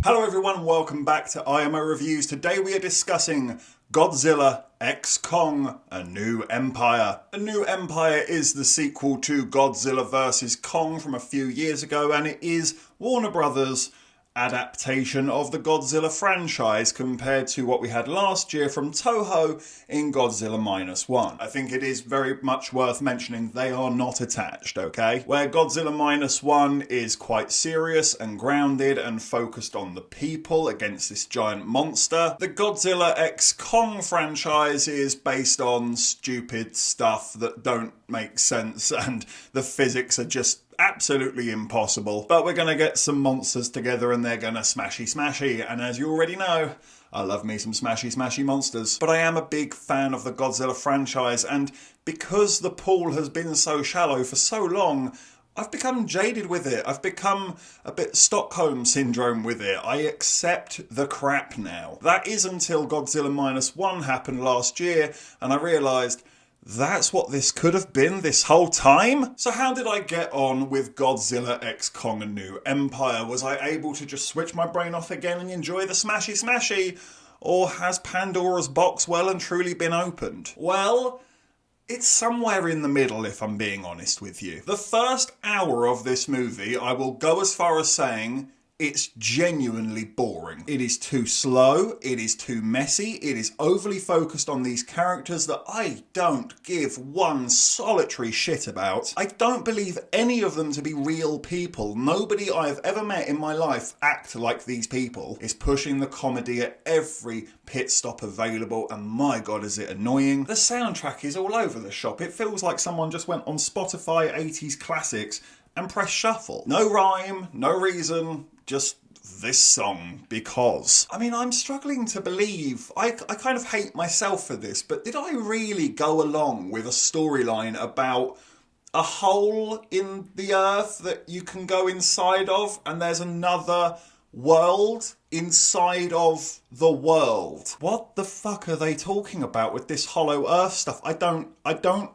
Hello everyone, welcome back to IMO Reviews. Today we are discussing Godzilla x Kong, A New Empire. A New Empire is the sequel to Godzilla vs. Kong from a few years ago, and it is Warner Brothers' adaptation of the Godzilla franchise compared to what we had last year from Toho in Godzilla Minus One. I think it is very much worth mentioning they are not attached, okay? Where Godzilla Minus One is quite serious and grounded and focused on the people against this giant monster, the Godzilla x Kong franchise is based on stupid stuff that don't make sense and the physics are just absolutely impossible. But we're going to get some monsters together and they're going to smashy. And as you already know, I love me some smashy monsters. But I am a big fan of the Godzilla franchise, and because the pool has been so shallow for so long, I've become jaded with it. I've become a bit Stockholm Syndrome with it. I accept the crap now. That is until Godzilla Minus One happened last year and I realised that's what this could have been this whole time? So how did I get on with Godzilla x Kong, A New Empire? Was I able to just switch my brain off again and enjoy the smashy? Or has Pandora's box well and truly been opened? Well, it's somewhere in the middle, if I'm being honest with you. The first hour of this movie, I will go as far as saying, it's genuinely boring. It is too slow, it is too messy, it is overly focused on these characters that I don't give one solitary shit about. I don't believe any of them to be real people. Nobody I have ever met in my life act like these people. It's pushing the comedy at every pit stop available, and my god is it annoying. The soundtrack is all over the shop. It feels like someone just went on Spotify 80s classics and pressed shuffle. No rhyme, no reason, just this song because. I mean, I'm struggling to believe, I kind of hate myself for this, but did I really go along with a storyline about a hole in the earth that you can go inside of and there's another world inside of the world? What the fuck are they talking about with this hollow earth stuff? I don't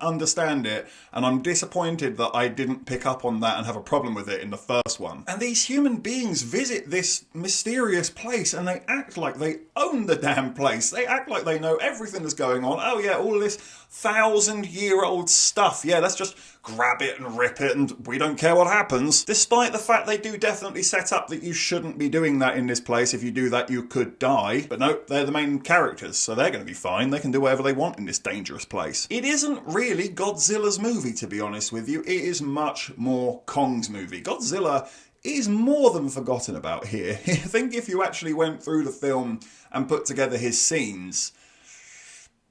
understand it, and I'm disappointed that I didn't pick up on that and have a problem with it in the first one. And these human beings visit this mysterious place and they act like they own the damn place. They act like they know everything that's going on. Oh yeah, all this 1,000-year-old stuff. Yeah, let's just grab it and rip it and we don't care what happens. Despite the fact they do definitely set up that you shouldn't be doing that in this place. If you do that, you could die. But no, they're the main characters, so they're going to be fine. They can do whatever they want in this dangerous place. It isn't really Godzilla's movie, to be honest with you. It is much more Kong's movie. Godzilla is more than forgotten about here. I think if you actually went through the film and put together his scenes,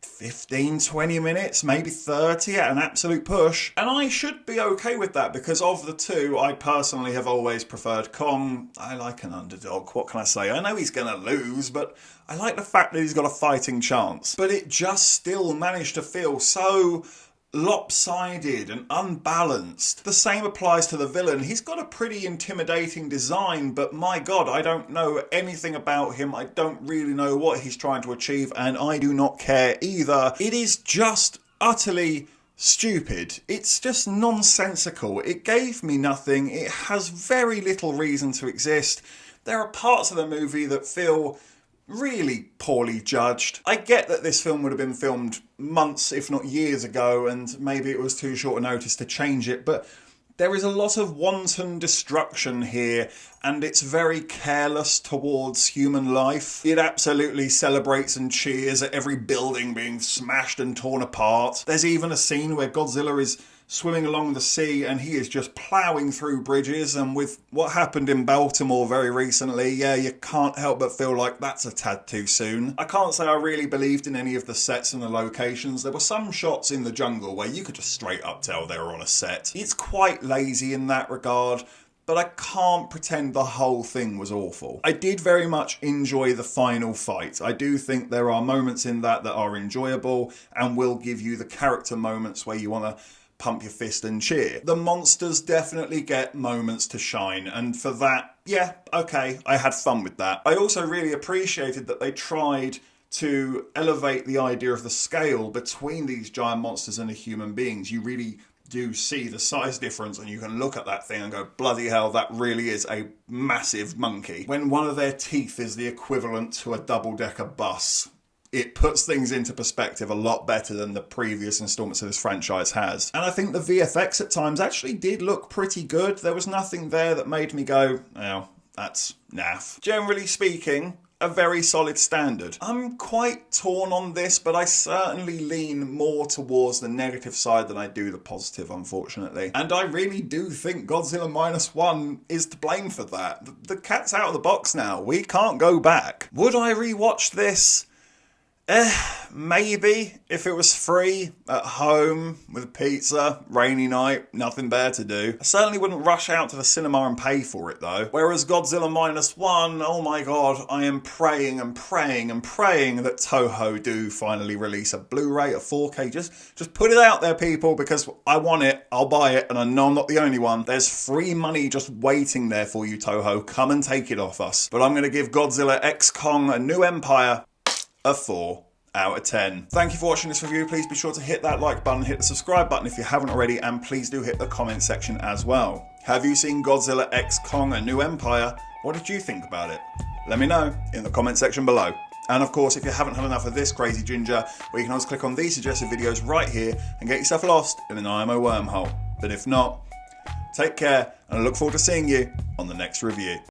15, 20 minutes, maybe 30 at an absolute push. And I should be okay with that because of the two, I personally have always preferred Kong. I like an underdog, what can I say? I know he's going to lose, but I like the fact that he's got a fighting chance. But it just still managed to feel so lopsided and unbalanced. The same applies to the villain. He's got a pretty intimidating design, but my god, I don't know anything about him. I don't really know what he's trying to achieve, and I do not care either. It is just utterly stupid. It's just nonsensical. It gave me nothing. It has very little reason to exist. There are parts of the movie that feel really poorly judged. I get that this film would have been filmed months, if not years ago, and maybe it was too short a notice to change it, but there is a lot of wanton destruction here, and it's very careless towards human life. It absolutely celebrates and cheers at every building being smashed and torn apart. There's even a scene where Godzilla is swimming along the sea and he is just ploughing through bridges, and with what happened in Baltimore very recently, yeah, you can't help but feel like that's a tad too soon. I can't say I really believed in any of the sets and the locations. There were some shots in the jungle where you could just straight up tell they were on a set. It's quite lazy in that regard, but I can't pretend the whole thing was awful. I did very much enjoy the final fight. I do think there are moments in that are enjoyable and will give you the character moments where you want to pump your fist and cheer. The monsters definitely get moments to shine, and for that, yeah, okay, I had fun with that. I also really appreciated that they tried to elevate the idea of the scale between these giant monsters and the human beings. You really do see the size difference, and you can look at that thing and go, bloody hell, that really is a massive monkey. When one of their teeth is the equivalent to a double-decker bus, it puts things into perspective a lot better than the previous installments of this franchise has. And I think the VFX at times actually did look pretty good. There was nothing there that made me go, oh, that's naff. Generally speaking, a very solid standard. I'm quite torn on this, but I certainly lean more towards the negative side than I do the positive, unfortunately. And I really do think Godzilla Minus One is to blame for that. The cat's out of the box now. We can't go back. Would I rewatch this? Maybe if it was free at home with pizza, rainy night, nothing better to do. I certainly wouldn't rush out to the cinema and pay for it though. Whereas Godzilla Minus One, oh my god, I am praying and praying and praying that Toho do finally release a Blu-ray, a 4K. Just put it out there, people, because I want it, I'll buy it, and I know I'm not the only one. There's free money just waiting there for you, Toho. Come and take it off us. But I'm going to give Godzilla X Kong: A New Empire a 4 out of 10. Thank you for watching this review. Please be sure to hit that like button, hit the subscribe button if you haven't already, and please do hit the comment section as well. Have you seen Godzilla X Kong: A New Empire? What did you think about it? Let me know in the comment section below. And of course, if you haven't had enough of this crazy ginger, well, you can always click on these suggested videos right here and get yourself lost in an IMO wormhole. But if not, take care, and I look forward to seeing you on the next review.